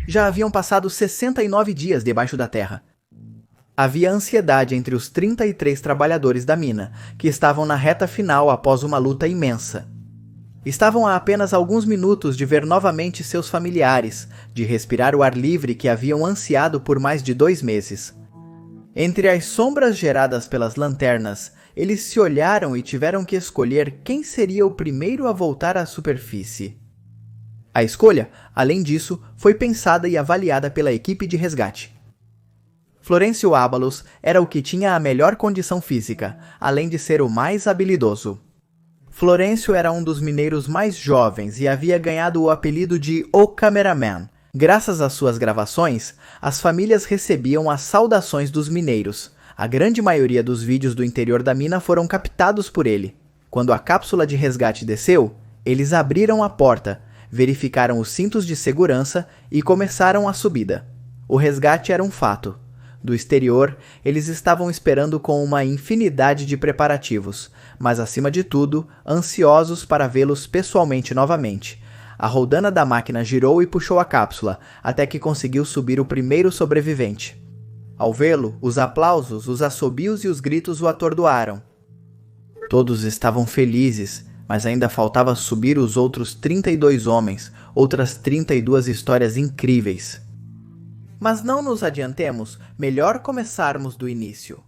Já haviam passado 69 dias debaixo da terra. Havia ansiedade entre os 33 trabalhadores da mina, que estavam na reta final após uma luta imensa. Estavam a apenas alguns minutos de ver novamente seus familiares, de respirar o ar livre que haviam ansiado por mais de 2 meses. Entre as sombras geradas pelas lanternas, eles se olharam e tiveram que escolher quem seria o primeiro a voltar à superfície. A escolha, além disso, foi pensada e avaliada pela equipe de resgate. Florencio Ábalos era o que tinha a melhor condição física, além de ser o mais habilidoso. Florencio era um dos mineiros mais jovens e havia ganhado o apelido de O Cameraman. Graças às suas gravações, as famílias recebiam as saudações dos mineiros. A grande maioria dos vídeos do interior da mina foram captados por ele. Quando a cápsula de resgate desceu, eles abriram a porta, verificaram os cintos de segurança e começaram a subida. O resgate era um fato. Do exterior, eles estavam esperando com uma infinidade de preparativos, mas acima de tudo, ansiosos para vê-los pessoalmente novamente. A roldana da máquina girou e puxou a cápsula, até que conseguiu subir o primeiro sobrevivente. Ao vê-lo, os aplausos, os assobios e os gritos o atordoaram. Todos estavam felizes, mas ainda faltava subir os outros 32 homens, outras 32 histórias incríveis. Mas não nos adiantemos, melhor começarmos do início.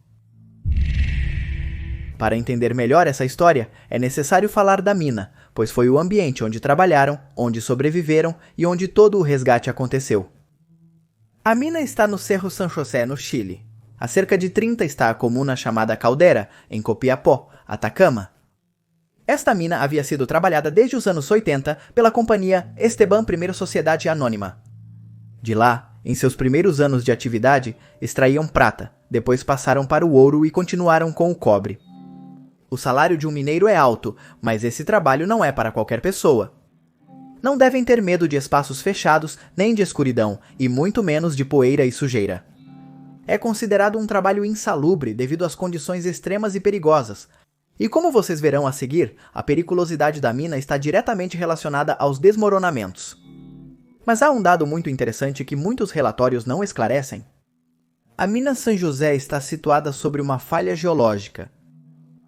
Para entender melhor essa história, é necessário falar da mina, pois foi o ambiente onde trabalharam, onde sobreviveram e onde todo o resgate aconteceu. A mina está no Cerro San José, no Chile. A cerca de 30 está a comuna chamada Caldera, em Copiapó, Atacama. Esta mina havia sido trabalhada desde os anos 80 pela companhia Esteban I Sociedade Anônima. De lá, em seus primeiros anos de atividade, extraíam prata, depois passaram para o ouro e continuaram com o cobre. O salário de um mineiro é alto, mas esse trabalho não é para qualquer pessoa. Não devem ter medo de espaços fechados, nem de escuridão, e muito menos de poeira e sujeira. É considerado um trabalho insalubre devido às condições extremas e perigosas. E como vocês verão a seguir, a periculosidade da mina está diretamente relacionada aos desmoronamentos. Mas há um dado muito interessante que muitos relatórios não esclarecem. A mina San José está situada sobre uma falha geológica.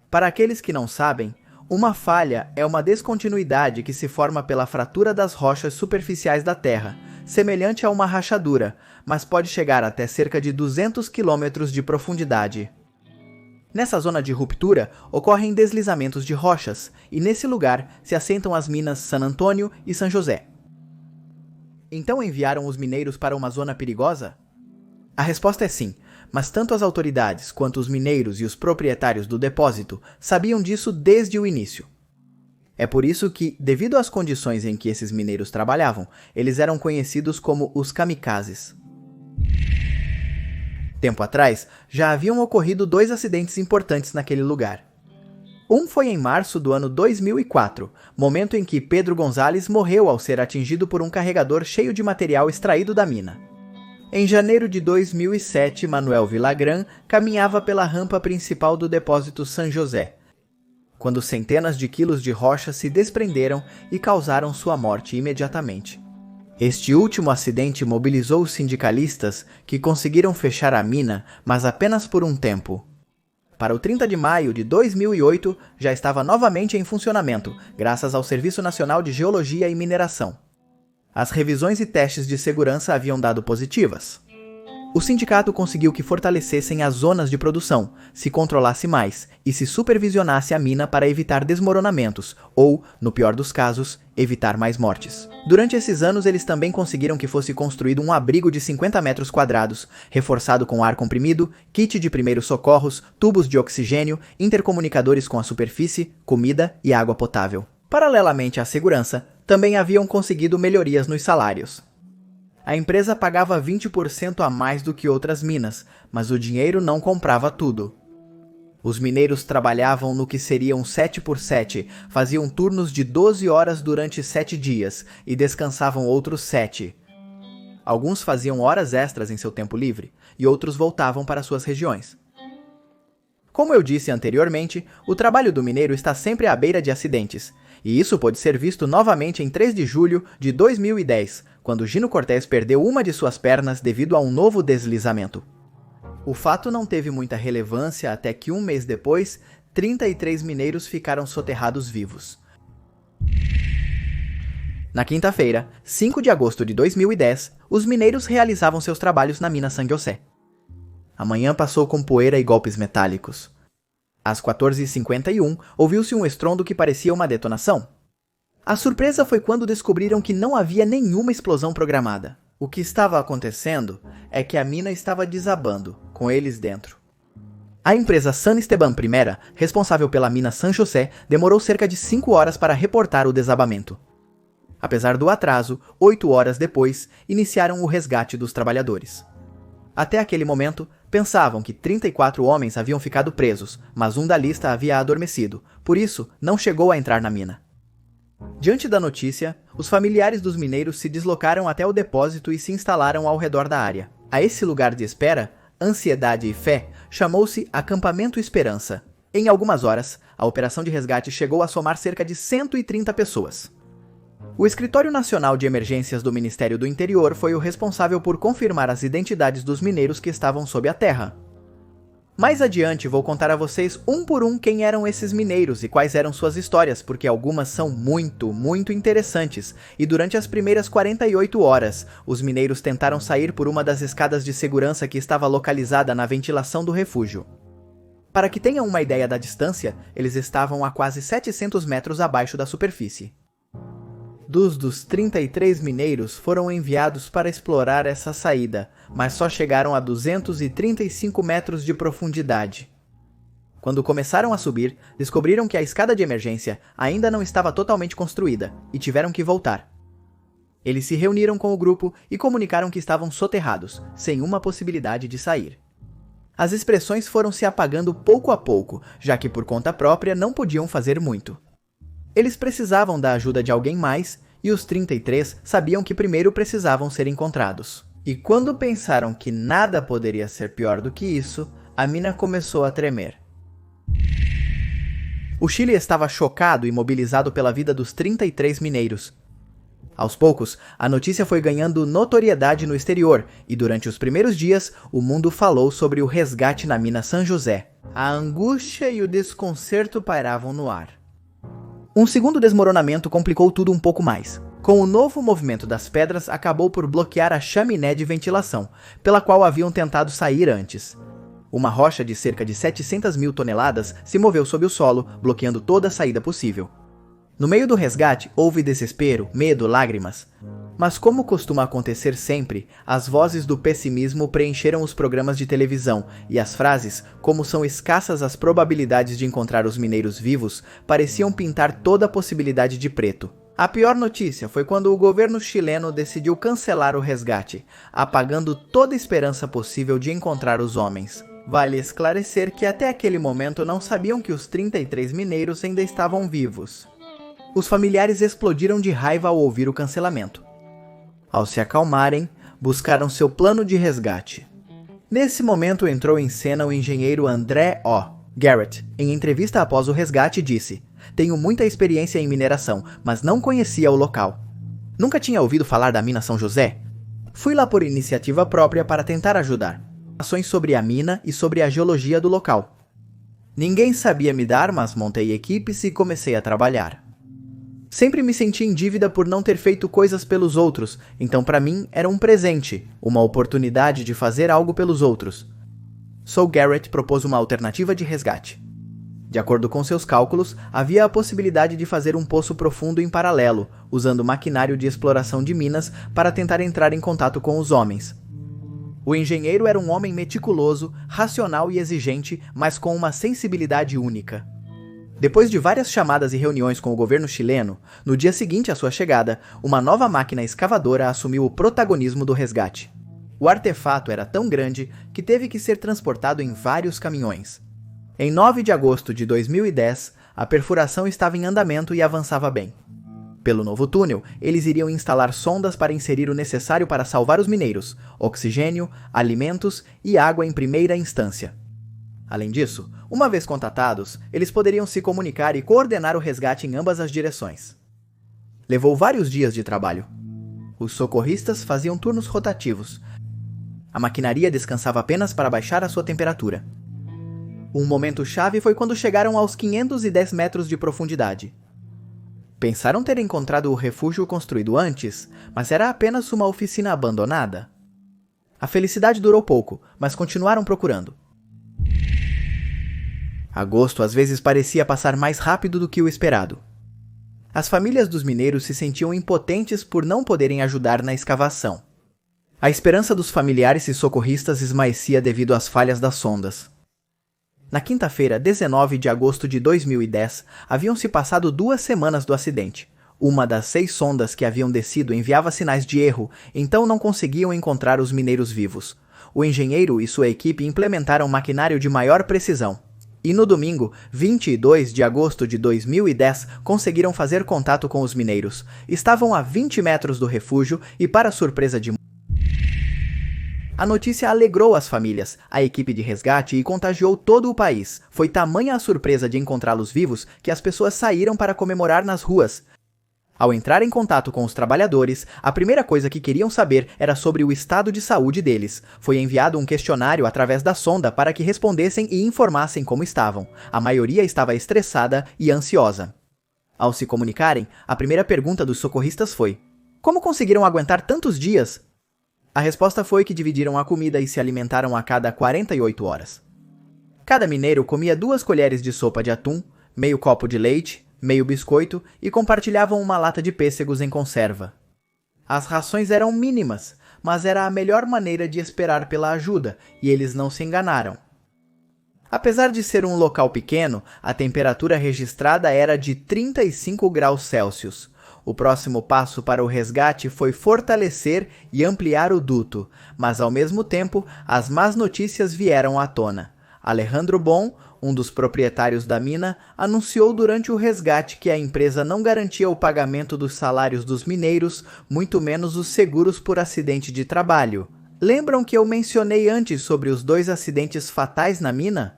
Para aqueles que não sabem, uma falha é uma descontinuidade que se forma pela fratura das rochas superficiais da Terra, semelhante a uma rachadura, mas pode chegar até cerca de 200 quilômetros de profundidade. Nessa zona de ruptura, ocorrem deslizamentos de rochas, e nesse lugar se assentam as minas San Antônio e San José. Então enviaram os mineiros para uma zona perigosa? A resposta é sim, mas tanto as autoridades quanto os mineiros e os proprietários do depósito sabiam disso desde o início. É por isso que, devido às condições em que esses mineiros trabalhavam, eles eram conhecidos como os kamikazes. Tempo atrás, já haviam ocorrido 2 acidentes importantes naquele lugar. Um foi em março do ano 2004, momento em que Pedro Gonzalez morreu ao ser atingido por um carregador cheio de material extraído da mina. Em janeiro de 2007, Manuel Villagrán caminhava pela rampa principal do depósito San José, quando centenas de quilos de rocha se desprenderam e causaram sua morte imediatamente. Este último acidente mobilizou os sindicalistas, que conseguiram fechar a mina, mas apenas por um tempo. Para o 30 de maio de 2008, já estava novamente em funcionamento, graças ao Serviço Nacional de Geologia e Mineração. As revisões e testes de segurança haviam dado positivas. O sindicato conseguiu que fortalecessem as zonas de produção, se controlasse mais e se supervisionasse a mina para evitar desmoronamentos ou, no pior dos casos, evitar mais mortes. Durante esses anos, eles também conseguiram que fosse construído um abrigo de 50 metros quadrados, reforçado com ar comprimido, kit de primeiros socorros, tubos de oxigênio, intercomunicadores com a superfície, comida e água potável. Paralelamente à segurança, também haviam conseguido melhorias nos salários. A empresa pagava 20% a mais do que outras minas, mas o dinheiro não comprava tudo. Os mineiros trabalhavam no que seriam 7x7, faziam turnos de 12 horas durante 7 dias e descansavam outros 7. Alguns faziam horas extras em seu tempo livre e outros voltavam para suas regiões. Como eu disse anteriormente, o trabalho do mineiro está sempre à beira de acidentes, e isso pôde ser visto novamente em 3 de julho de 2010, quando Gino Cortés perdeu uma de suas pernas devido a um novo deslizamento. O fato não teve muita relevância até que um mês depois, 33 mineiros ficaram soterrados vivos. Na quinta-feira, 5 de agosto de 2010, os mineiros realizavam seus trabalhos na mina San José. A manhã passou com poeira e golpes metálicos. Às 14h51, ouviu-se um estrondo que parecia uma detonação. A surpresa foi quando descobriram que não havia nenhuma explosão programada. O que estava acontecendo é que a mina estava desabando, com eles dentro. A empresa San Esteban I, responsável pela mina San José, demorou cerca de 5 horas para reportar o desabamento. Apesar do atraso, 8 horas depois, iniciaram o resgate dos trabalhadores. Até aquele momento, pensavam que 34 homens haviam ficado presos, mas um da lista havia adormecido, por isso não chegou a entrar na mina. Diante da notícia, os familiares dos mineiros se deslocaram até o depósito e se instalaram ao redor da área. A esse lugar de espera, ansiedade e fé, chamou-se Acampamento Esperança. Em algumas horas, a operação de resgate chegou a somar cerca de 130 pessoas. O Escritório Nacional de Emergências do Ministério do Interior foi o responsável por confirmar as identidades dos mineiros que estavam sob a terra. Mais adiante vou contar a vocês um por um quem eram esses mineiros e quais eram suas histórias, porque algumas são muito interessantes, e durante as primeiras 48 horas, os mineiros tentaram sair por uma das escadas de segurança que estava localizada na ventilação do refúgio. Para que tenham uma ideia da distância, eles estavam a quase 700 metros abaixo da superfície. Dos 33 mineiros foram enviados para explorar essa saída, mas só chegaram a 235 metros de profundidade. Quando começaram a subir, descobriram que a escada de emergência ainda não estava totalmente construída e tiveram que voltar. Eles se reuniram com o grupo e comunicaram que estavam soterrados, sem uma possibilidade de sair. As expressões foram se apagando pouco a pouco, já que por conta própria não podiam fazer muito. Eles precisavam da ajuda de alguém mais, e os 33 sabiam que primeiro precisavam ser encontrados. E quando pensaram que nada poderia ser pior do que isso, a mina começou a tremer. O Chile estava chocado e mobilizado pela vida dos 33 mineiros. Aos poucos, a notícia foi ganhando notoriedade no exterior, e durante os primeiros dias, o mundo falou sobre o resgate na mina San José. A angústia e o desconcerto pairavam no ar. Um segundo desmoronamento complicou tudo um pouco mais. Com o novo movimento das pedras, acabou por bloquear a chaminé de ventilação, pela qual haviam tentado sair antes. Uma rocha de cerca de 700 mil toneladas se moveu sob o solo, bloqueando toda a saída possível. No meio do resgate, houve desespero, medo, lágrimas. Mas como costuma acontecer sempre, as vozes do pessimismo preencheram os programas de televisão e as frases, como são escassas as probabilidades de encontrar os mineiros vivos, pareciam pintar toda a possibilidade de preto. A pior notícia foi quando o governo chileno decidiu cancelar o resgate, apagando toda esperança possível de encontrar os homens. Vale esclarecer que até aquele momento não sabiam que os 33 mineiros ainda estavam vivos. Os familiares explodiram de raiva ao ouvir o cancelamento. Ao se acalmarem, buscaram seu plano de resgate. Nesse momento entrou em cena o engenheiro André O. Garrett, em entrevista após o resgate, disse: "Tenho muita experiência em mineração, mas não conhecia o local. Nunca tinha ouvido falar da mina São José. Fui lá por iniciativa própria para tentar ajudar. Ações sobre a mina e sobre a geologia do local. Ninguém sabia me dar, mas montei equipes e comecei a trabalhar. Sempre me senti em dívida por não ter feito coisas pelos outros, então para mim era um presente, uma oportunidade de fazer algo pelos outros." Saul Garrett propôs uma alternativa de resgate. De acordo com seus cálculos, havia a possibilidade de fazer um poço profundo em paralelo, usando maquinário de exploração de minas para tentar entrar em contato com os homens. O engenheiro era um homem meticuloso, racional e exigente, mas com uma sensibilidade única. Depois de várias chamadas e reuniões com o governo chileno, no dia seguinte à sua chegada, uma nova máquina escavadora assumiu o protagonismo do resgate. O artefato era tão grande que teve que ser transportado em vários caminhões. Em 9 de agosto de 2010, a perfuração estava em andamento e avançava bem. Pelo novo túnel, eles iriam instalar sondas para inserir o necessário para salvar os mineiros, oxigênio, alimentos e água em primeira instância. Além disso, uma vez contatados, eles poderiam se comunicar e coordenar o resgate em ambas as direções. Levou vários dias de trabalho. Os socorristas faziam turnos rotativos. A maquinaria descansava apenas para baixar a sua temperatura. Um momento chave foi quando chegaram aos 510 metros de profundidade. Pensaram ter encontrado o refúgio construído antes, mas era apenas uma oficina abandonada. A felicidade durou pouco, mas continuaram procurando. Agosto às vezes parecia passar mais rápido do que o esperado. As famílias dos mineiros se sentiam impotentes por não poderem ajudar na escavação. A esperança dos familiares e socorristas esmaecia devido às falhas das sondas. Na quinta-feira, 19 de agosto de 2010, haviam se passado 2 semanas do acidente. Uma das 6 sondas que haviam descido enviava sinais de erro, então não conseguiam encontrar os mineiros vivos. O engenheiro e sua equipe implementaram maquinário de maior precisão. E no domingo, 22 de agosto de 2010, conseguiram fazer contato com os mineiros. Estavam a 20 metros do refúgio e, para surpresa de a notícia alegrou as famílias, a equipe de resgate e contagiou todo o país. Foi tamanha a surpresa de encontrá-los vivos que as pessoas saíram para comemorar nas ruas. Ao entrar em contato com os trabalhadores, a primeira coisa que queriam saber era sobre o estado de saúde deles. Foi enviado um questionário através da sonda para que respondessem e informassem como estavam. A maioria estava estressada e ansiosa. Ao se comunicarem, a primeira pergunta dos socorristas foi: como conseguiram aguentar tantos dias? A resposta foi que dividiram a comida e se alimentaram a cada 48 horas. Cada mineiro comia 2 colheres de sopa de atum, meio copo de leite, meio biscoito e compartilhavam uma lata de pêssegos em conserva. As rações eram mínimas, mas era a melhor maneira de esperar pela ajuda, e eles não se enganaram. Apesar de ser um local pequeno, a temperatura registrada era de 35 graus Celsius. O próximo passo para o resgate foi fortalecer e ampliar o duto, mas ao mesmo tempo as más notícias vieram à tona. Alejandro Bon, um dos proprietários da mina, anunciou durante o resgate que a empresa não garantia o pagamento dos salários dos mineiros, muito menos os seguros por acidente de trabalho. Lembram que eu mencionei antes sobre os 2 acidentes fatais na mina?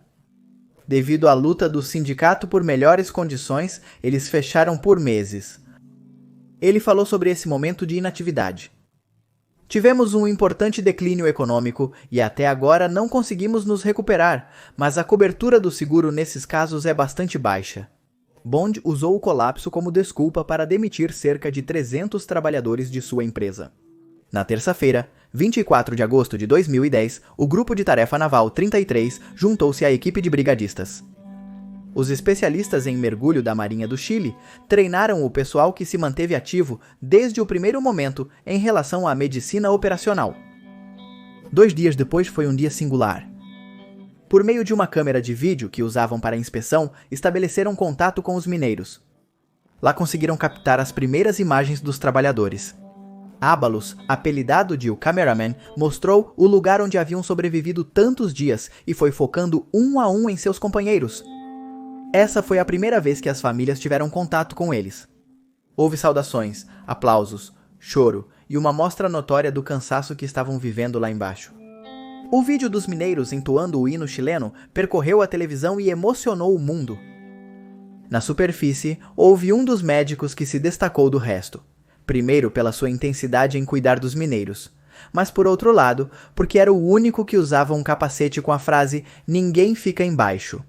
Devido à luta do sindicato por melhores condições, eles fecharam por meses. Ele falou sobre esse momento de inatividade. Tivemos um importante declínio econômico e até agora não conseguimos nos recuperar, mas a cobertura do seguro nesses casos é bastante baixa. Bond usou o colapso como desculpa para demitir cerca de 300 trabalhadores de sua empresa. Na terça-feira, 24 de agosto de 2010, o Grupo de Tarefa Naval 33 juntou-se à equipe de brigadistas. Os especialistas em mergulho da Marinha do Chile treinaram o pessoal que se manteve ativo desde o primeiro momento em relação à medicina operacional. 2 dias depois foi um dia singular. Por meio de uma câmera de vídeo que usavam para inspeção, estabeleceram contato com os mineiros. Lá conseguiram captar as primeiras imagens dos trabalhadores. Ábalos, apelidado de o Cameraman, mostrou o lugar onde haviam sobrevivido tantos dias e foi focando um a um em seus companheiros. Essa foi a primeira vez que as famílias tiveram contato com eles. Houve saudações, aplausos, choro e uma mostra notória do cansaço que estavam vivendo lá embaixo. O vídeo dos mineiros entoando o hino chileno percorreu a televisão e emocionou o mundo. Na superfície, houve um dos médicos que se destacou do resto. Primeiro pela sua intensidade em cuidar dos mineiros, mas por outro lado, porque era o único que usava um capacete com a frase "Ninguém fica embaixo".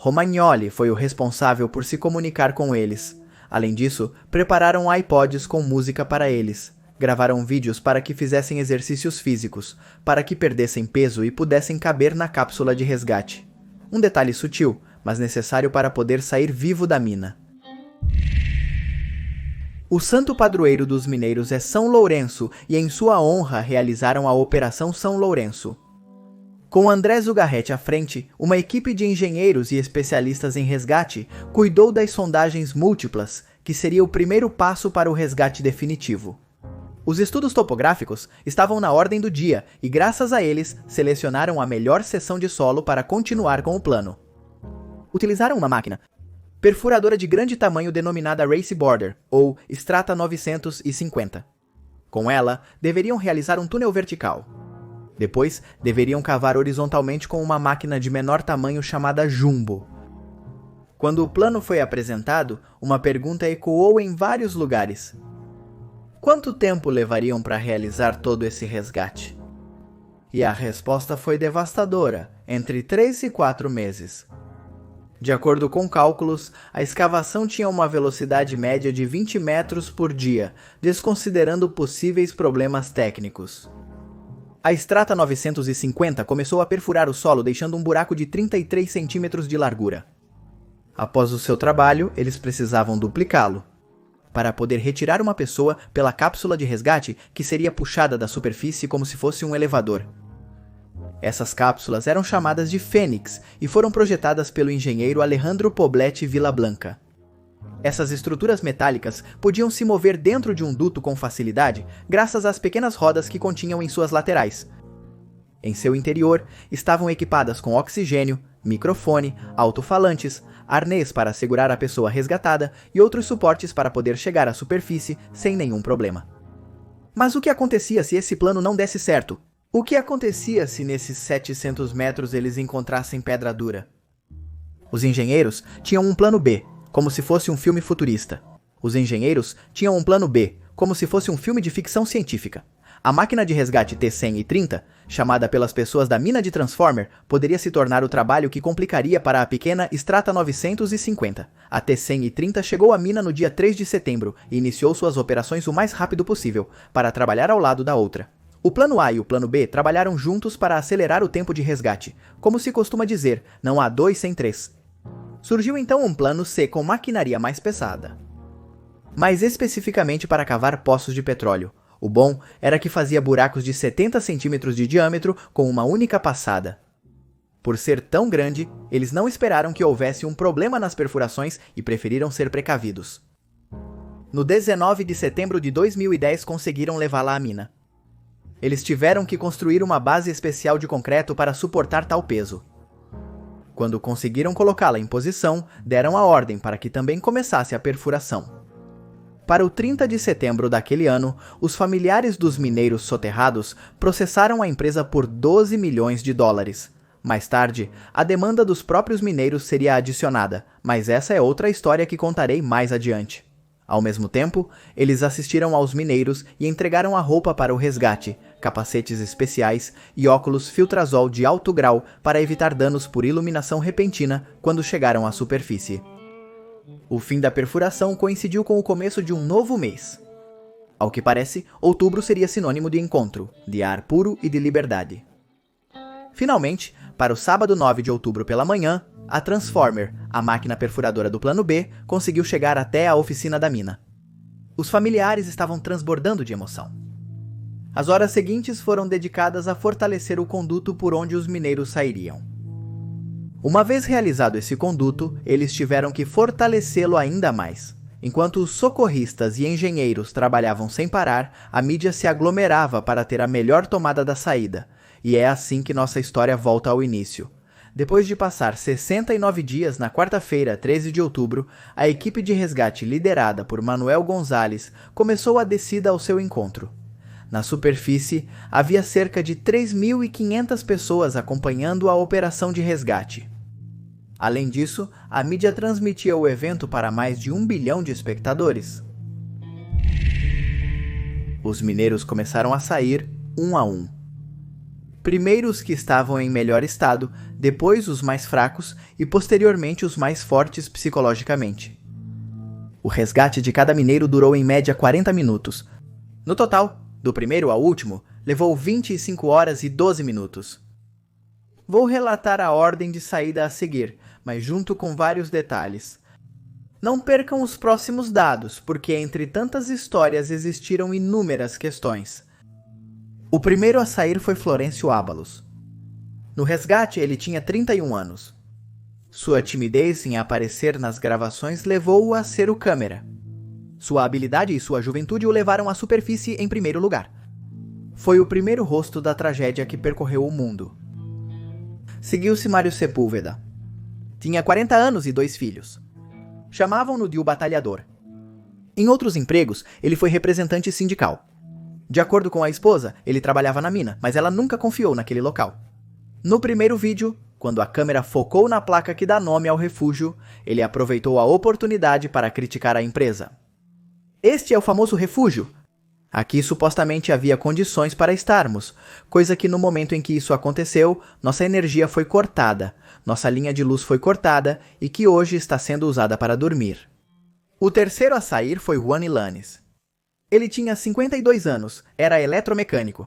Romagnoli foi o responsável por se comunicar com eles. Além disso, prepararam iPods com música para eles. Gravaram vídeos para que fizessem exercícios físicos, para que perdessem peso e pudessem caber na cápsula de resgate. Um detalhe sutil, mas necessário para poder sair vivo da mina. O santo padroeiro dos mineiros é São Lourenço e em sua honra realizaram a Operação São Lourenço. Com André Zugarretti à frente, uma equipe de engenheiros e especialistas em resgate cuidou das sondagens múltiplas, que seria o primeiro passo para o resgate definitivo. Os estudos topográficos estavam na ordem do dia e, graças a eles, selecionaram a melhor seção de solo para continuar com o plano. Utilizaram uma máquina perfuradora de grande tamanho denominada Race Border, ou Strata 950. Com ela, deveriam realizar um túnel vertical. Depois, deveriam cavar horizontalmente com uma máquina de menor tamanho chamada Jumbo. Quando o plano foi apresentado, uma pergunta ecoou em vários lugares. Quanto tempo levariam para realizar todo esse resgate? E a resposta foi devastadora, entre 3 e 4 meses. De acordo com cálculos, a escavação tinha uma velocidade média de 20 metros por dia, desconsiderando possíveis problemas técnicos. A Strata 950 começou a perfurar o solo, deixando um buraco de 33 centímetros de largura. Após o seu trabalho, eles precisavam duplicá-lo, para poder retirar uma pessoa pela cápsula de resgate que seria puxada da superfície como se fosse um elevador. Essas cápsulas eram chamadas de Fênix e foram projetadas pelo engenheiro Alejandro Poblete Villablanca. Essas estruturas metálicas podiam se mover dentro de um duto com facilidade graças às pequenas rodas que continham em suas laterais. Em seu interior, estavam equipadas com oxigênio, microfone, alto-falantes, arnês para segurar a pessoa resgatada e outros suportes para poder chegar à superfície sem nenhum problema. Mas o que acontecia se esse plano não desse certo? O que acontecia se nesses 700 metros eles encontrassem pedra dura? Os engenheiros tinham um plano B, como se fosse um filme futurista. Os engenheiros tinham um plano B, como se fosse um filme de ficção científica. A máquina de resgate T-130, chamada pelas pessoas da mina de Transformer, poderia se tornar o trabalho que complicaria para a pequena Strata 950. A T-130 chegou à mina no dia 3 de setembro e iniciou suas operações o mais rápido possível, para trabalhar ao lado da outra. O plano A e o plano B trabalharam juntos para acelerar o tempo de resgate. Como se costuma dizer, não há 2 sem 3. Surgiu então um plano C com maquinaria mais pesada, mais especificamente para cavar poços de petróleo. O bom era que fazia buracos de 70 centímetros de diâmetro com uma única passada. Por ser tão grande, eles não esperaram que houvesse um problema nas perfurações e preferiram ser precavidos. No 19 de setembro de 2010 conseguiram levá-la à mina. Eles tiveram que construir uma base especial de concreto para suportar tal peso. Quando conseguiram colocá-la em posição, deram a ordem para que também começasse a perfuração. Para o 30 de setembro daquele ano, os familiares dos mineiros soterrados processaram a empresa por 12 milhões de dólares. Mais tarde, a demanda dos próprios mineiros seria adicionada, mas essa é outra história que contarei mais adiante. Ao mesmo tempo, eles assistiram aos mineiros e entregaram a roupa para o resgate, capacetes especiais e óculos filtrazol de alto grau para evitar danos por iluminação repentina quando chegaram à superfície. O fim da perfuração coincidiu com o começo de um novo mês. Ao que parece, outubro seria sinônimo de encontro, de ar puro e de liberdade. Finalmente, para o sábado 9 de outubro pela manhã, a Transformer, a máquina perfuradora do plano B, conseguiu chegar até a oficina da mina. Os familiares estavam transbordando de emoção. As horas seguintes foram dedicadas a fortalecer o conduto por onde os mineiros sairiam. Uma vez realizado esse conduto, eles tiveram que fortalecê-lo ainda mais. Enquanto os socorristas e engenheiros trabalhavam sem parar, a mídia se aglomerava para ter a melhor tomada da saída. E é assim que nossa história volta ao início. Depois de passar 69 dias na quarta-feira, 13 de outubro, a equipe de resgate liderada por Manuel Gonzalez começou a descida ao seu encontro. Na superfície, havia cerca de 3.500 pessoas acompanhando a operação de resgate. Além disso, a mídia transmitia o evento para mais de 1 bilhão de espectadores. Os mineiros começaram a sair, um a um. Primeiro os que estavam em melhor estado, depois os mais fracos e posteriormente os mais fortes psicologicamente. O resgate de cada mineiro durou em média 40 minutos. No total, do primeiro ao último, levou 25 horas e 12 minutos. Vou relatar a ordem de saída a seguir, mas junto com vários detalhes. Não percam os próximos dados, porque entre tantas histórias existiram inúmeras questões. O primeiro a sair foi Florencio Ábalos. No resgate, ele tinha 31 anos. Sua timidez em aparecer nas gravações levou-o a ser o câmera. Sua habilidade e sua juventude o levaram à superfície em primeiro lugar. Foi o primeiro rosto da tragédia que percorreu o mundo. Seguiu-se Mário Sepúlveda. Tinha 40 anos e 2 filhos. Chamavam-no de o batalhador. Em outros empregos, ele foi representante sindical. De acordo com a esposa, ele trabalhava na mina, mas ela nunca confiou naquele local. No primeiro vídeo, quando a câmera focou na placa que dá nome ao refúgio, ele aproveitou a oportunidade para criticar a empresa. Este é o famoso refúgio. Aqui supostamente havia condições para estarmos, coisa que no momento em que isso aconteceu, nossa energia foi cortada, nossa linha de luz foi cortada e que hoje está sendo usada para dormir. O terceiro a sair foi Juan Ilanes. Ele tinha 52 anos, era eletromecânico.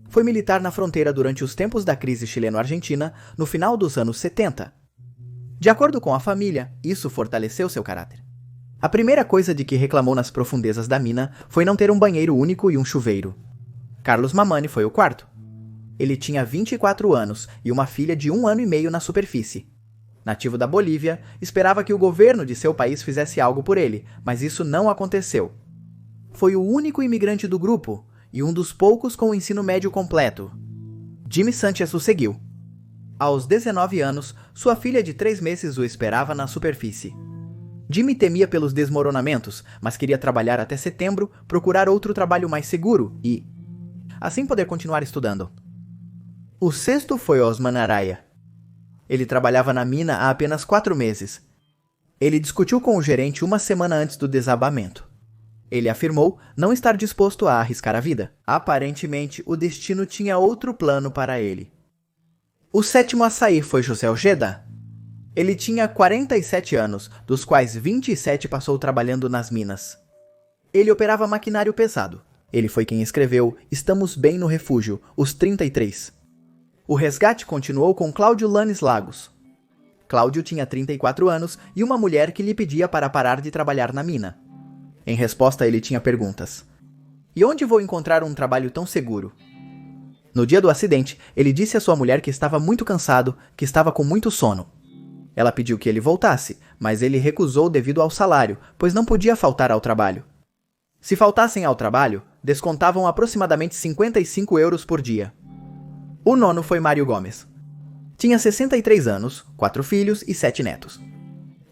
Foi militar na fronteira durante os tempos da crise chileno-argentina, no final dos anos 70. De acordo com a família, isso fortaleceu seu caráter. A primeira coisa de que reclamou nas profundezas da mina foi não ter um banheiro único e um chuveiro. Carlos Mamani foi o quarto. Ele tinha 24 anos e uma filha de 1 ano e meio na superfície. Nativo da Bolívia, esperava que o governo de seu país fizesse algo por ele, mas isso não aconteceu. Foi o único imigrante do grupo e um dos poucos com o ensino médio completo. Jimmy Sanchez o seguiu. Aos 19 anos, sua filha de 3 meses o esperava na superfície. Jimmy temia pelos desmoronamentos, mas queria trabalhar até setembro, procurar outro trabalho mais seguro e, assim, poder continuar estudando. O sexto foi Osman Araya. Ele trabalhava na mina há apenas 4 meses. Ele discutiu com o gerente uma semana antes do desabamento. Ele afirmou não estar disposto a arriscar a vida. Aparentemente, o destino tinha outro plano para ele. O sétimo a sair foi José Ojeda. Ele tinha 47 anos, dos quais 27 passou trabalhando nas minas. Ele operava maquinário pesado. Ele foi quem escreveu Estamos Bem no Refúgio, os 33. O resgate continuou com Cláudio Lanes Lagos. Cláudio tinha 34 anos e uma mulher que lhe pedia para parar de trabalhar na mina. Em resposta, ele tinha perguntas. E onde vou encontrar um trabalho tão seguro? No dia do acidente, ele disse à sua mulher que estava muito cansado, que estava com muito sono. Ela pediu que ele voltasse, mas ele recusou devido ao salário, pois não podia faltar ao trabalho. Se faltassem ao trabalho, descontavam aproximadamente 55 euros por dia. O nono foi Mário Gomes. Tinha 63 anos, 4 filhos e 7 netos.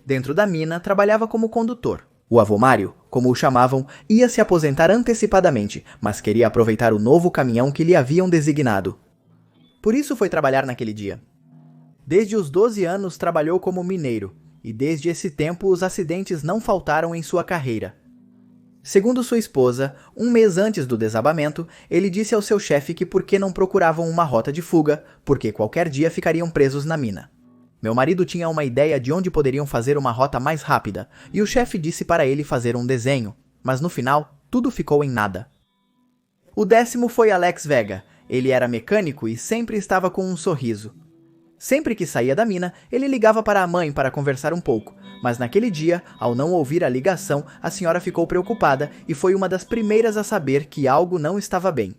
Dentro da mina, trabalhava como condutor. O avô Mário, como o chamavam, ia se aposentar antecipadamente, mas queria aproveitar o novo caminhão que lhe haviam designado. Por isso foi trabalhar naquele dia. Desde os 12 anos trabalhou como mineiro, e desde esse tempo os acidentes não faltaram em sua carreira. Segundo sua esposa, 1 mês antes do desabamento, ele disse ao seu chefe que por que não procuravam uma rota de fuga, porque qualquer dia ficariam presos na mina. Meu marido tinha uma ideia de onde poderiam fazer uma rota mais rápida, e o chefe disse para ele fazer um desenho, mas no final, tudo ficou em nada. O 10º foi Alex Vega. Ele era mecânico e sempre estava com um sorriso. Sempre que saía da mina, ele ligava para a mãe para conversar um pouco, mas naquele dia, ao não ouvir a ligação, a senhora ficou preocupada e foi uma das primeiras a saber que algo não estava bem.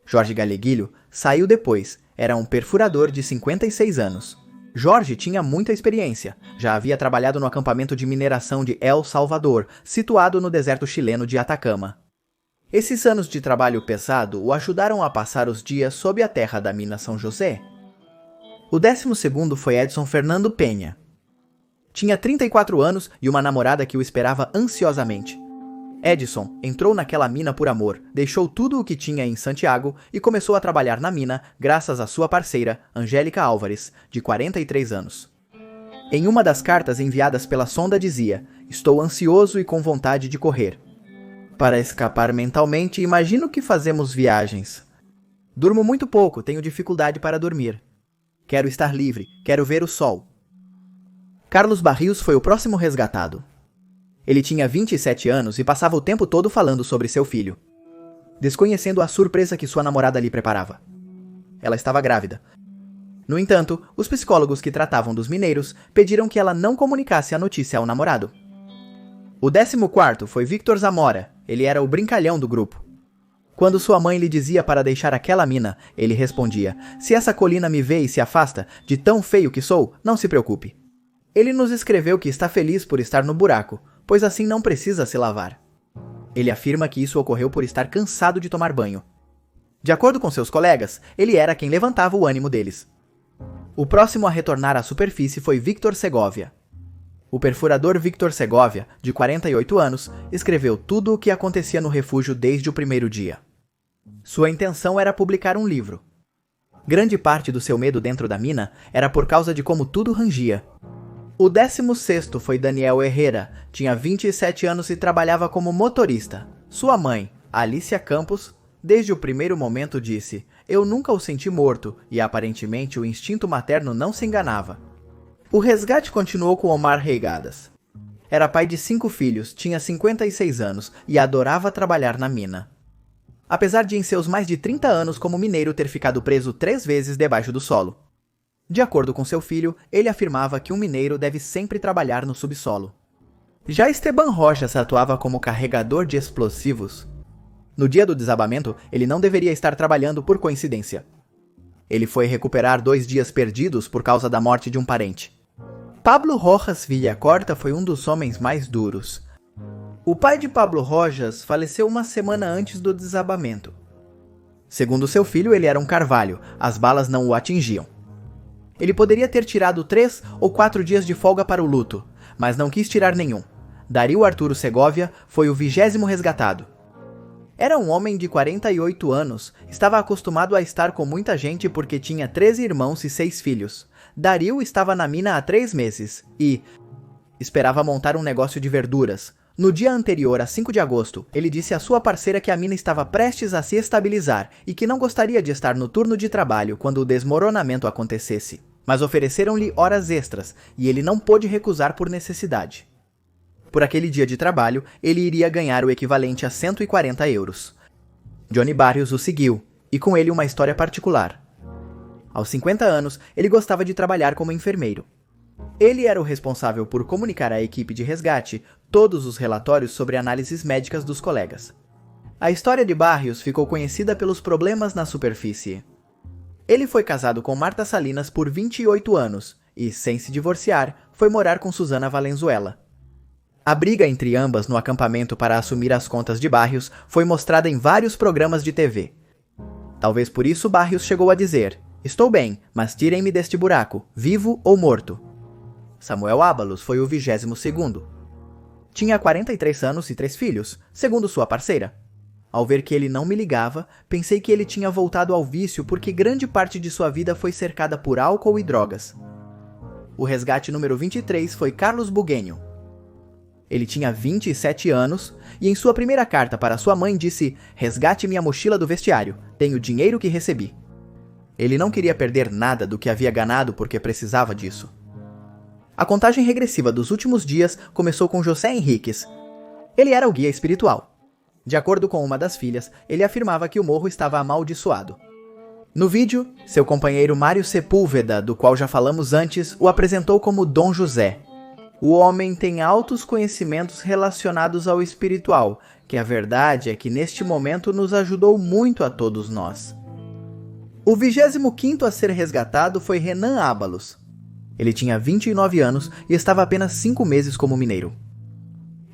Jorge Galeguilho saiu depois, era um perfurador de 56 anos. Jorge tinha muita experiência, já havia trabalhado no acampamento de mineração de El Salvador, situado no deserto chileno de Atacama. Esses anos de trabalho pesado o ajudaram a passar os dias sob a terra da mina São José. O 12º foi Edson Fernando Penha. Tinha 34 anos e uma namorada que o esperava ansiosamente. Edson entrou naquela mina por amor, deixou tudo o que tinha em Santiago e começou a trabalhar na mina graças à sua parceira, Angélica Álvares, de 43 anos. Em uma das cartas enviadas pela sonda dizia: "Estou ansioso e com vontade de correr. Para escapar mentalmente, imagino que fazemos viagens. Durmo muito pouco, tenho dificuldade para dormir. Quero estar livre, quero ver o sol." Carlos Barrios foi o próximo resgatado. Ele tinha 27 anos e passava o tempo todo falando sobre seu filho, desconhecendo a surpresa que sua namorada lhe preparava. Ela estava grávida. No entanto, os psicólogos que tratavam dos mineiros pediram que ela não comunicasse a notícia ao namorado. O 14º foi Victor Zamora. Ele era o brincalhão do grupo. Quando sua mãe lhe dizia para deixar aquela mina, ele respondia: "Se essa colina me vê e se afasta, de tão feio que sou, não se preocupe." Ele nos escreveu que está feliz por estar no buraco, pois assim não precisa se lavar. Ele afirma que isso ocorreu por estar cansado de tomar banho. De acordo com seus colegas, ele era quem levantava o ânimo deles. O próximo a retornar à superfície foi Victor Segovia. O perfurador Victor Segovia, de 48 anos, escreveu tudo o que acontecia no refúgio desde o primeiro dia. Sua intenção era publicar um livro. Grande parte do seu medo dentro da mina era por causa de como tudo rangia. O 16º foi Daniel Herrera, tinha 27 anos e trabalhava como motorista. Sua mãe, Alicia Campos, desde o primeiro momento disse: "Eu nunca o senti morto", e aparentemente o instinto materno não se enganava. O resgate continuou com Omar Reigadas. Era pai de 5 filhos, tinha 56 anos e adorava trabalhar na mina. Apesar de em seus mais de 30 anos como mineiro ter ficado preso 3 vezes debaixo do solo. De acordo com seu filho, ele afirmava que um mineiro deve sempre trabalhar no subsolo. Já Esteban Rojas atuava como carregador de explosivos. No dia do desabamento, ele não deveria estar trabalhando por coincidência. Ele foi recuperar 2 dias perdidos por causa da morte de um parente. Pablo Rojas Villacorta foi um dos homens mais duros. O pai de Pablo Rojas faleceu uma semana antes do desabamento. Segundo seu filho, ele era um carvalho, as balas não o atingiam. Ele poderia ter tirado 3 ou 4 dias de folga para o luto, mas não quis tirar nenhum. Dario Arturo Segovia foi o 20º resgatado. Era um homem de 48 anos, estava acostumado a estar com muita gente porque tinha 13 irmãos e 6 filhos. Dario estava na mina há 3 meses e esperava montar um negócio de verduras. No dia anterior, a 5 de agosto, ele disse à sua parceira que a mina estava prestes a se estabilizar e que não gostaria de estar no turno de trabalho quando o desmoronamento acontecesse. Mas ofereceram-lhe horas extras e ele não pôde recusar por necessidade. Por aquele dia de trabalho, ele iria ganhar o equivalente a 140 euros. Johnny Barrios o seguiu, e com ele uma história particular. Aos 50 anos, ele gostava de trabalhar como enfermeiro. Ele era o responsável por comunicar à equipe de resgate todos os relatórios sobre análises médicas dos colegas. A história de Barrios ficou conhecida pelos problemas na superfície. Ele foi casado com Marta Salinas por 28 anos e, sem se divorciar, foi morar com Susana Valenzuela. A briga entre ambas no acampamento para assumir as contas de Barrios foi mostrada em vários programas de TV. Talvez por isso Barrios chegou a dizer: "Estou bem, mas tirem-me deste buraco, vivo ou morto." Samuel Ábalos foi o 22º. Tinha 43 anos e 3 filhos, segundo sua parceira. Ao ver que ele não me ligava, pensei que ele tinha voltado ao vício porque grande parte de sua vida foi cercada por álcool e drogas. O resgate número 23 foi Carlos Buguenho. Ele tinha 27 anos e em sua primeira carta para sua mãe disse: "Resgate minha mochila do vestiário, tenho dinheiro que recebi." Ele não queria perder nada do que havia ganhado porque precisava disso. A contagem regressiva dos últimos dias começou com José Henriques. Ele era o guia espiritual. De acordo com uma das filhas, ele afirmava que o morro estava amaldiçoado. No vídeo, seu companheiro Mário Sepúlveda, do qual já falamos antes, o apresentou como Dom José. O homem tem altos conhecimentos relacionados ao espiritual, que a verdade é que neste momento nos ajudou muito a todos nós. O 25º a ser resgatado foi Renan Ábalos. Ele tinha 29 anos e estava apenas 5 meses como mineiro.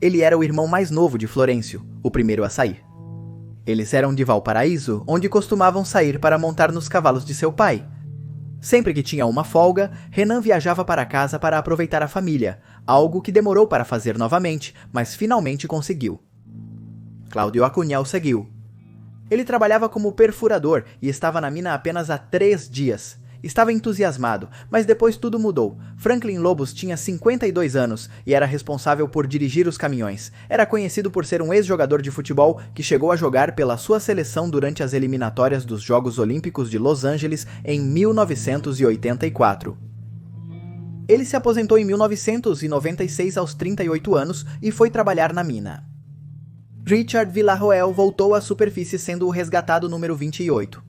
Ele era o irmão mais novo de Florencio, o primeiro a sair. Eles eram de Valparaíso, onde costumavam sair para montar nos cavalos de seu pai. Sempre que tinha uma folga, Renan viajava para casa para aproveitar a família, algo que demorou para fazer novamente, mas finalmente conseguiu. Cláudio Acunhal seguiu. Ele trabalhava como perfurador e estava na mina apenas há 3 dias. Estava entusiasmado, mas depois tudo mudou. Franklin Lobos tinha 52 anos e era responsável por dirigir os caminhões. Era conhecido por ser um ex-jogador de futebol que chegou a jogar pela sua seleção durante as eliminatórias dos Jogos Olímpicos de Los Angeles em 1984. Ele se aposentou em 1996 aos 38 anos e foi trabalhar na mina. Richard Villarroel voltou à superfície sendo o resgatado número 28.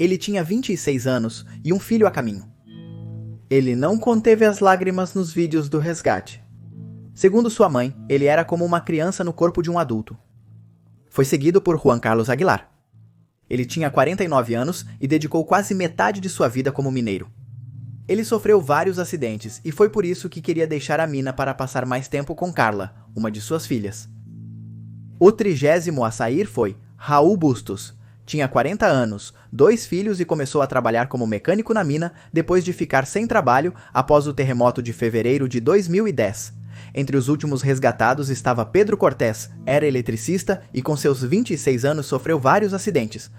Ele tinha 26 anos e um filho a caminho. Ele não conteve as lágrimas nos vídeos do resgate. Segundo sua mãe, ele era como uma criança no corpo de um adulto. Foi seguido por Juan Carlos Aguilar. Ele tinha 49 anos e dedicou quase metade de sua vida como mineiro. Ele sofreu vários acidentes e foi por isso que queria deixar a mina para passar mais tempo com Carla, uma de suas filhas. O 30º a sair foi Raul Bustos. Tinha 40 anos, 2 filhos e começou a trabalhar como mecânico na mina depois de ficar sem trabalho após o terremoto de fevereiro de 2010. Entre os últimos resgatados estava Pedro Cortés, era eletricista e com seus 26 anos sofreu vários acidentes.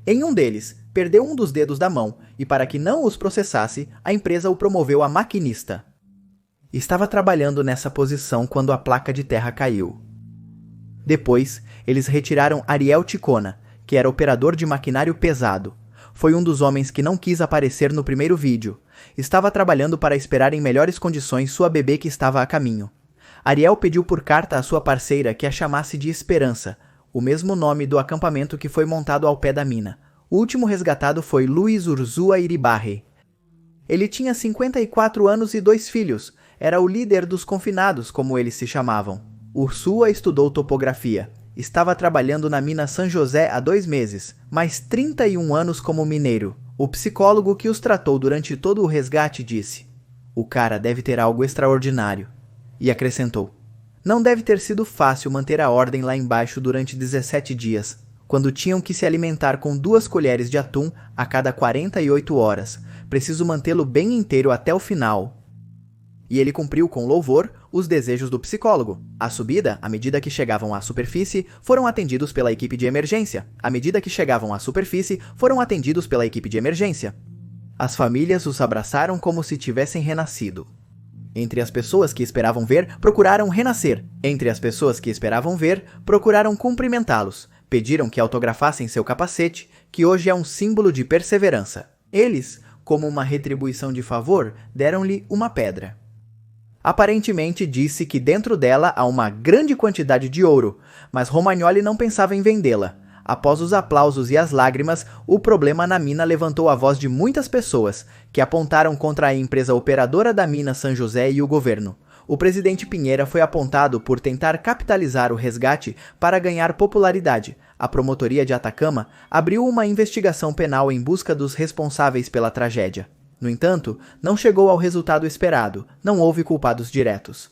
Em um deles, perdeu um dos dedos da mão e para que não os processasse, a empresa o promoveu a maquinista. Estava trabalhando nessa posição quando a placa de terra caiu. Depois, eles retiraram Ariel Ticona, que era operador de maquinário pesado. Foi um dos homens que não quis aparecer no primeiro vídeo. Estava trabalhando para esperar em melhores condições sua bebê que estava a caminho. Ariel pediu por carta à sua parceira que a chamasse de Esperança, o mesmo nome do acampamento que foi montado ao pé da mina. O último resgatado foi Luiz Urzúa Iribarren. Ele tinha 54 anos e 2 filhos. Era o líder dos confinados, como eles se chamavam. Urzúa estudou topografia. Estava trabalhando na mina São José há 2 meses, mais 31 anos como mineiro. O psicólogo que os tratou durante todo o resgate disse: "O cara deve ter algo extraordinário." E acrescentou: "Não deve ter sido fácil manter a ordem lá embaixo durante 17 dias, quando tinham que se alimentar com 2 colheres de atum a cada 48 horas. Preciso mantê-lo bem inteiro até o final." E ele cumpriu com louvor os desejos do psicólogo. A subida, à medida que chegavam à superfície, foram atendidos pela equipe de emergência. À medida que chegavam à superfície, foram atendidos pela equipe de emergência. As famílias os abraçaram como se tivessem renascido. Entre as pessoas que esperavam ver, procuraram renascer. Entre as pessoas que esperavam ver, procuraram cumprimentá-los. Pediram que autografassem seu capacete, que hoje é um símbolo de perseverança. Eles, como uma retribuição de favor, deram-lhe uma pedra. Aparentemente disse que dentro dela há uma grande quantidade de ouro, mas Romagnoli não pensava em vendê-la. Após os aplausos e as lágrimas, o problema na mina levantou a voz de muitas pessoas, que apontaram contra a empresa operadora da mina São José e o governo. O presidente Pinheira foi apontado por tentar capitalizar o resgate para ganhar popularidade. A promotoria de Atacama abriu uma investigação penal em busca dos responsáveis pela tragédia. No entanto, não chegou ao resultado esperado, não houve culpados diretos.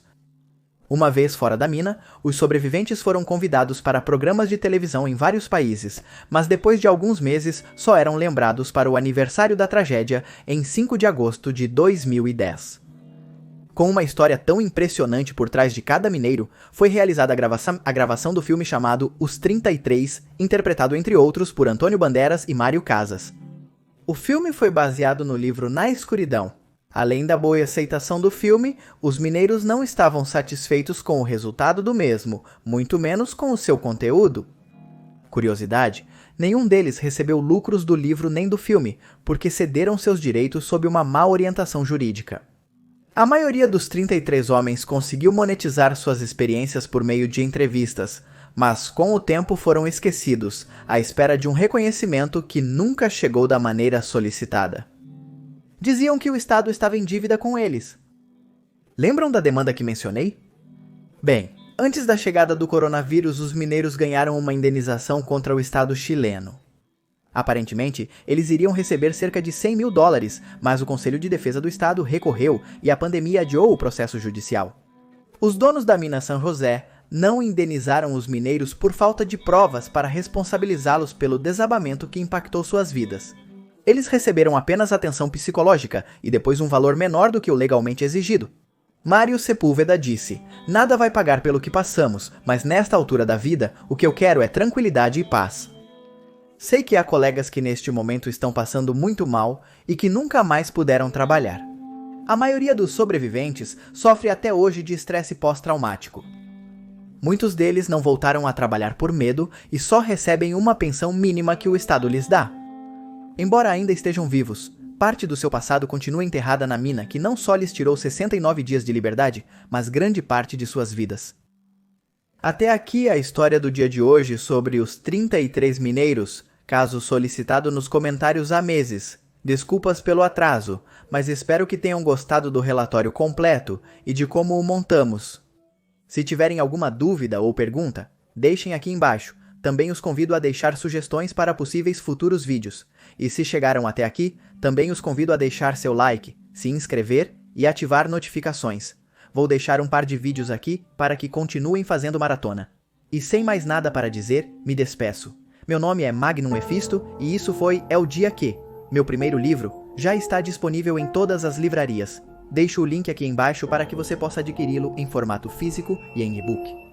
Uma vez fora da mina, os sobreviventes foram convidados para programas de televisão em vários países, mas depois de alguns meses só eram lembrados para o aniversário da tragédia em 5 de agosto de 2010. Com uma história tão impressionante por trás de cada mineiro, foi realizada a gravação do filme chamado Os 33, interpretado entre outros por Antônio Bandeiras e Mário Casas. O filme foi baseado no livro Na Escuridão. Além da boa aceitação do filme, os mineiros não estavam satisfeitos com o resultado do mesmo, muito menos com o seu conteúdo. Curiosidade, nenhum deles recebeu lucros do livro nem do filme, porque cederam seus direitos sob uma má orientação jurídica. A maioria dos 33 homens conseguiu monetizar suas experiências por meio de entrevistas, mas com o tempo foram esquecidos, à espera de um reconhecimento que nunca chegou da maneira solicitada. Diziam que o Estado estava em dívida com eles. Lembram da demanda que mencionei? Bem, antes da chegada do coronavírus, os mineiros ganharam uma indenização contra o Estado chileno. Aparentemente, eles iriam receber cerca de $100 mil, mas o Conselho de Defesa do Estado recorreu e a pandemia adiou o processo judicial. Os donos da mina São José não indenizaram os mineiros por falta de provas para responsabilizá-los pelo desabamento que impactou suas vidas. Eles receberam apenas atenção psicológica e depois um valor menor do que o legalmente exigido. Mário Sepúlveda disse: "Nada vai pagar pelo que passamos, mas nesta altura da vida, o que eu quero é tranquilidade e paz." Sei que há colegas que neste momento estão passando muito mal e que nunca mais puderam trabalhar. A maioria dos sobreviventes sofre até hoje de estresse pós-traumático. Muitos deles não voltaram a trabalhar por medo e só recebem uma pensão mínima que o Estado lhes dá. Embora ainda estejam vivos, parte do seu passado continua enterrada na mina que não só lhes tirou 69 dias de liberdade, mas grande parte de suas vidas. Até aqui a história do dia de hoje sobre os 33 mineiros, caso solicitado nos comentários há meses. Desculpas pelo atraso, mas espero que tenham gostado do relatório completo e de como o montamos. Se tiverem alguma dúvida ou pergunta, deixem aqui embaixo. Também os convido a deixar sugestões para possíveis futuros vídeos. E se chegaram até aqui, também os convido a deixar seu like, se inscrever e ativar notificações. Vou deixar um par de vídeos aqui para que continuem fazendo maratona. E sem mais nada para dizer, me despeço. Meu nome é Magnum Efisto e isso foi É o Dia Que. Meu primeiro livro já está disponível em todas as livrarias. Deixo o link aqui embaixo para que você possa adquiri-lo em formato físico e em e-book.